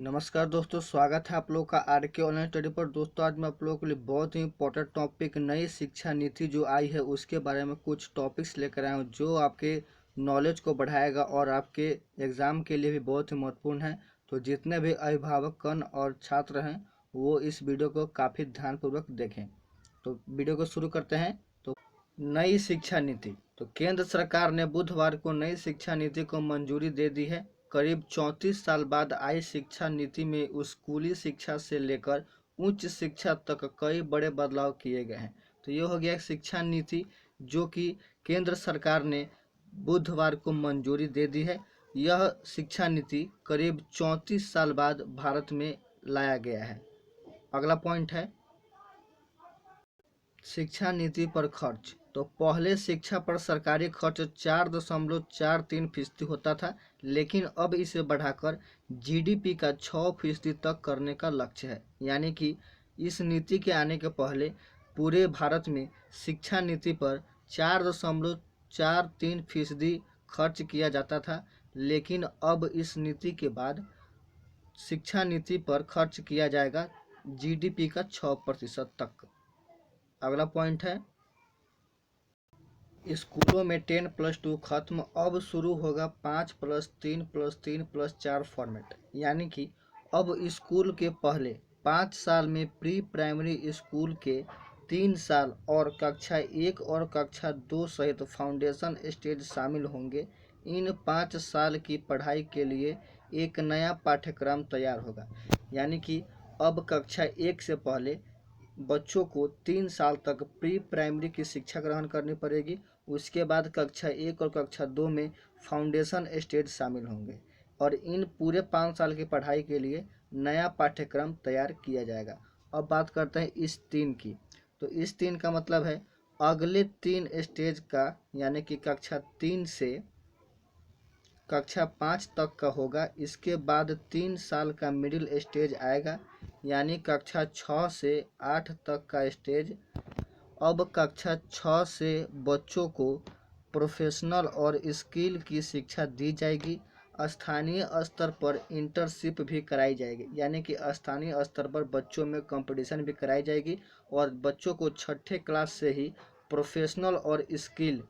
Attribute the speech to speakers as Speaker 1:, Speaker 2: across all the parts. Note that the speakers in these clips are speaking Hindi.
Speaker 1: नमस्कार दोस्तों, स्वागत है आप लोग का आर के ऑनलाइन स्टडी पर। दोस्तों आज मैं आप लोगों के लिए बहुत ही इंपॉर्टेंट टॉपिक नई शिक्षा नीति जो आई है उसके बारे में कुछ टॉपिक्स लेकर आया हूँ जो आपके नॉलेज को बढ़ाएगा और आपके एग्ज़ाम के लिए भी बहुत ही महत्वपूर्ण है। तो जितने भी अभिभावकगण और छात्र हैं वो इस वीडियो को काफ़ी ध्यानपूर्वक देखें। तो वीडियो को शुरू करते हैं। तो नई शिक्षा नीति, तो केंद्र सरकार ने बुधवार को नई शिक्षा नीति को मंजूरी दे दी है। करीब 34 साल बाद आई शिक्षा नीति में स्कूली शिक्षा से लेकर उच्च शिक्षा तक कई बड़े बदलाव किए गए हैं। तो ये हो गया शिक्षा नीति जो कि केंद्र सरकार ने बुधवार को मंजूरी दे दी है। यह शिक्षा नीति करीब 34 साल बाद भारत में लाया गया है। अगला पॉइंट है शिक्षा नीति पर खर्च। तो पहले शिक्षा पर सरकारी खर्च 4.43% होता था, लेकिन अब इसे बढ़ाकर जीडीपी का 6% तक करने का लक्ष्य है। यानी कि इस नीति के आने के पहले पूरे भारत में शिक्षा नीति पर 4.43% खर्च किया जाता था, लेकिन अब इस नीति के बाद शिक्षा नीति पर खर्च किया जाएगा जीडीपी का 6% तक। अगला पॉइंट है स्कूलों में 10+2 खत्म, अब शुरू होगा 5+3+3+4 फॉर्मेट। यानी कि अब स्कूल के पहले 5 साल में प्री प्राइमरी स्कूल के 3 साल और कक्षा 1 और कक्षा 2 सहित फाउंडेशन स्टेज शामिल होंगे। इन 5 साल की पढ़ाई के लिए एक नया पाठ्यक्रम तैयार होगा। यानी कि अब कक्षा 1 से पहले बच्चों को 3 साल तक प्री प्राइमरी की शिक्षा ग्रहण करनी पड़ेगी। उसके बाद कक्षा 1 और कक्षा 2 में फाउंडेशन स्टेज शामिल होंगे और इन पूरे 5 साल की पढ़ाई के लिए नया पाठ्यक्रम तैयार किया जाएगा। अब बात करते हैं इस 3 की। तो इस 3 का मतलब है अगले 3 स्टेज का, यानी कि कक्षा 3 से कक्षा 5 तक का होगा। इसके बाद 3 साल का मिडिल स्टेज आएगा, यानी कक्षा 6 से 8 तक का स्टेज। अब कक्षा 6 से बच्चों को प्रोफेशनल और स्किल की शिक्षा दी जाएगी। स्थानीय स्तर पर इंटर्नशिप भी कराई जाएगी, यानी कि स्थानीय स्तर पर बच्चों में कंपटीशन भी कराई जाएगी और बच्चों को 6ठे क्लास से ही प्रोफेशनल और स्किल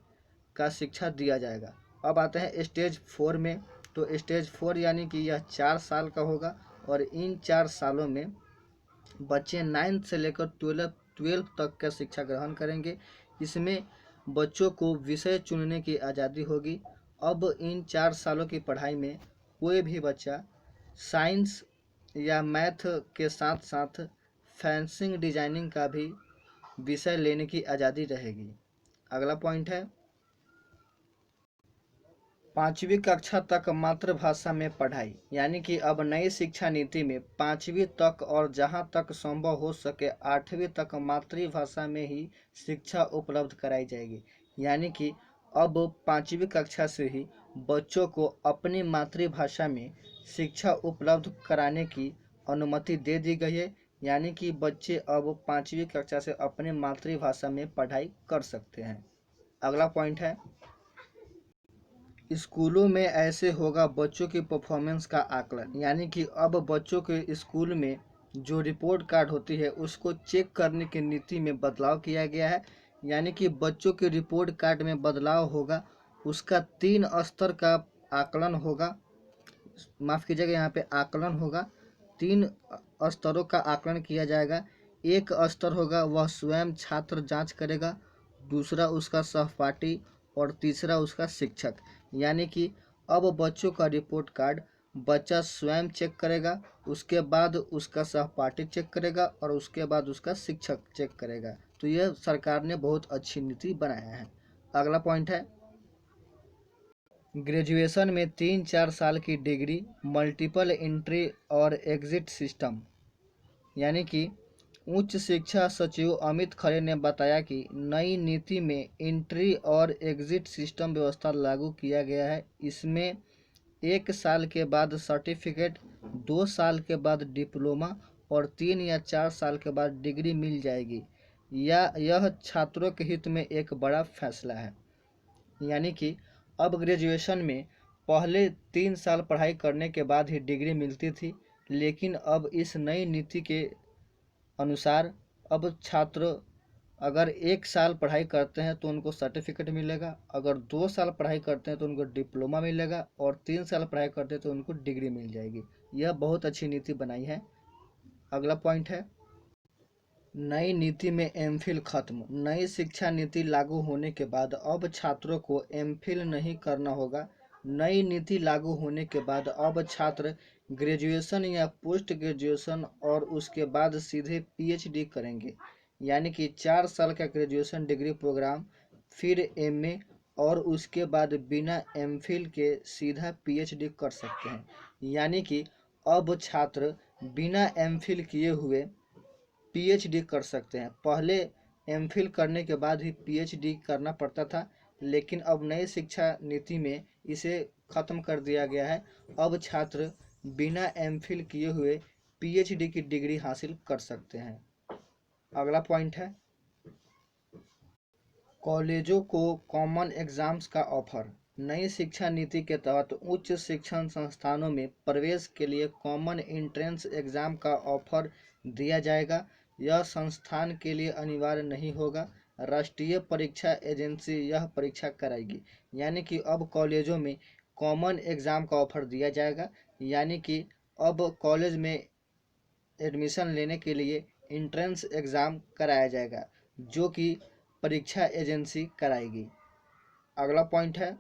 Speaker 1: का शिक्षा दिया जाएगा। अब आते हैं स्टेज 4 में। तो स्टेज 4 यानी कि यह 4 साल का होगा और इन 4 सालों में बच्चे 9th से लेकर 12th तक का शिक्षा ग्रहण करेंगे। इसमें बच्चों को विषय चुनने की आज़ादी होगी। अब इन 4 सालों की पढ़ाई में कोई भी बच्चा साइंस या मैथ के साथ साथ फैंसिंग डिजाइनिंग का भी विषय लेने की आज़ादी रहेगी। अगला पॉइंट है 5वीं कक्षा तक मातृभाषा में पढ़ाई। यानी कि अब नई शिक्षा नीति में 5वीं तक और जहां तक संभव हो सके 8वीं तक मातृभाषा में ही शिक्षा उपलब्ध कराई जाएगी। यानी कि अब 5वीं कक्षा से ही बच्चों को अपनी मातृभाषा में शिक्षा उपलब्ध कराने की अनुमति दे दी गई है। यानी कि बच्चे अब 5वीं कक्षा से अपनी मातृभाषा में पढ़ाई कर सकते हैं। अगला पॉइंट है स्कूलों में ऐसे होगा बच्चों की परफॉर्मेंस का आकलन। यानी कि अब बच्चों के स्कूल में जो रिपोर्ट कार्ड होती है उसको चेक करने की नीति में बदलाव किया गया है। यानी कि बच्चों के रिपोर्ट कार्ड में बदलाव होगा, उसका 3 स्तर का आकलन होगा। माफ़ कीजिएगा, यहाँ पे आकलन होगा। 3 स्तरों का आकलन किया जाएगा। एक स्तर होगा वह स्वयं छात्र जांच करेगा, दूसरा उसका सहपाठी और तीसरा उसका शिक्षक। यानी कि अब बच्चों का रिपोर्ट कार्ड बच्चा स्वयं चेक करेगा, उसके बाद उसका सहपाठी चेक करेगा और उसके बाद उसका शिक्षक चेक करेगा। तो यह सरकार ने बहुत अच्छी नीति बनाया है। अगला पॉइंट है ग्रेजुएशन में 3-4 साल की डिग्री, मल्टीपल एंट्री और एग्जिट सिस्टम। यानी कि उच्च शिक्षा सचिव अमित खरे ने बताया कि नई नीति में एंट्री और एग्जिट सिस्टम व्यवस्था लागू किया गया है। इसमें 1 साल के बाद सर्टिफिकेट, 2 साल के बाद डिप्लोमा और 3 या 4 साल के बाद डिग्री मिल जाएगी। यह छात्रों के हित में एक बड़ा फैसला है। यानी कि अब ग्रेजुएशन में पहले 3 साल पढ़ाई करने के बाद ही डिग्री मिलती थी, लेकिन अब इस नई नीति के अनुसार अब छात्र अगर 1 साल पढ़ाई करते हैं तो उनको सर्टिफिकेट मिलेगा, अगर 2 साल पढ़ाई करते हैं तो उनको डिप्लोमा मिलेगा, और 3 साल पढ़ाई करते हैं तो उनको डिग्री मिल जाएगी। यह बहुत अच्छी नीति बनाई है। अगला पॉइंट है, नई नीति में एमफिल खत्म। नई शिक्षा नीति लागू होने के बाद अब छात्रों को एमफिल नहीं करना होगा। नई नीति लागू होने के बाद अब छात्र ग्रेजुएशन या पोस्ट ग्रेजुएशन और उसके बाद सीधे पीएचडी करेंगे। यानी कि 4 साल का ग्रेजुएशन डिग्री प्रोग्राम, फिर एमए, और उसके बाद बिना एमफिल के सीधा पीएचडी कर सकते हैं। यानी कि अब छात्र बिना एमफिल किए हुए पीएचडी कर सकते हैं। पहले एमफिल करने के बाद ही पीएचडी करना पड़ता था, लेकिन अब नई शिक्षा नीति में इसे ख़त्म कर दिया गया है। अब छात्र बिना एमफिल किए हुए पीएचडी की डिग्री हासिल कर सकते हैं। अगला पॉइंट है, कॉलेजों को कॉमन एग्जाम्स का ऑफर। नई शिक्षा नीति के तहत उच्च शिक्षण संस्थानों में प्रवेश के लिए कॉमन एंट्रेंस एग्जाम का ऑफर दिया जाएगा। यह संस्थान के लिए अनिवार्य नहीं होगा, राष्ट्रीय परीक्षा एजेंसी यह परीक्षा कराएगी। यानी कि अब कॉलेजों में कॉमन एग्ज़ाम का ऑफर दिया जाएगा। यानी कि अब कॉलेज में एडमिशन लेने के लिए एंट्रेंस एग्ज़ाम कराया जाएगा, जो कि परीक्षा एजेंसी कराएगी। अगला पॉइंट है,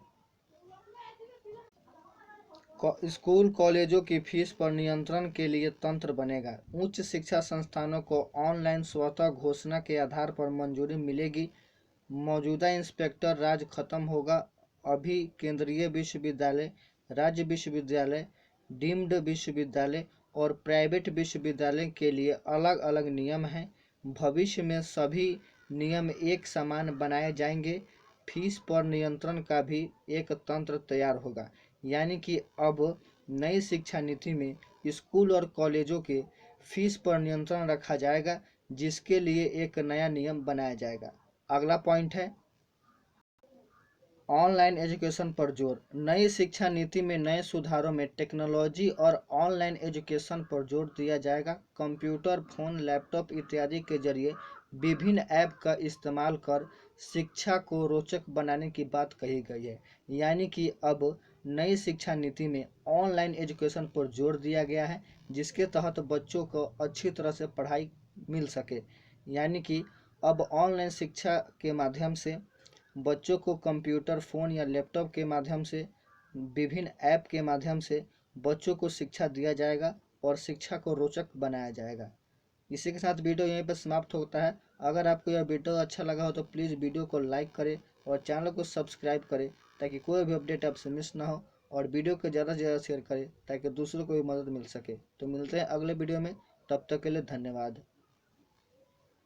Speaker 1: स्कूल कॉलेजों की फीस पर नियंत्रण के लिए तंत्र बनेगा। उच्च शिक्षा संस्थानों को ऑनलाइन स्वतः घोषणा के आधार पर मंजूरी मिलेगी। मौजूदा इंस्पेक्टर राज खत्म होगा। अभी केंद्रीय विश्वविद्यालय, राज्य विश्वविद्यालय, डीम्ड विश्वविद्यालय और प्राइवेट विश्वविद्यालय के लिए अलग अलग नियम हैं। भविष्य में सभी नियम एक समान बनाए जाएंगे। फीस पर नियंत्रण का भी एक तंत्र तैयार होगा। यानी कि अब नई शिक्षा नीति में स्कूल और कॉलेजों के फीस पर नियंत्रण रखा जाएगा, जिसके लिए एक नया नियम बनाया जाएगा। अगला पॉइंट है, ऑनलाइन एजुकेशन पर जोर। नई शिक्षा नीति में नए सुधारों में टेक्नोलॉजी और ऑनलाइन एजुकेशन पर जोर दिया जाएगा। कंप्यूटर, फोन, लैपटॉप इत्यादि के जरिए विभिन्न ऐप का इस्तेमाल कर शिक्षा को रोचक बनाने की बात कही गई है। यानी कि अब नई शिक्षा नीति में ऑनलाइन एजुकेशन पर जोर दिया गया है, जिसके तहत बच्चों को अच्छी तरह से पढ़ाई मिल सके। यानी कि अब ऑनलाइन शिक्षा के माध्यम से बच्चों को कंप्यूटर, फ़ोन या लैपटॉप के माध्यम से, विभिन्न ऐप के माध्यम से बच्चों को शिक्षा दिया जाएगा और शिक्षा को रोचक बनाया जाएगा। इसी के साथ वीडियो यहीं पर समाप्त होता है। अगर आपको यह वीडियो अच्छा लगा हो तो प्लीज़ वीडियो को लाइक करें और चैनल को सब्सक्राइब करें, ताकि कोई भी अपडेट आपसे मिस ना हो, और वीडियो को ज़्यादा से ज़्यादा शेयर करें ताकि दूसरों को भी मदद मिल सके। तो मिलते हैं अगले वीडियो में, तब तक के लिए धन्यवाद।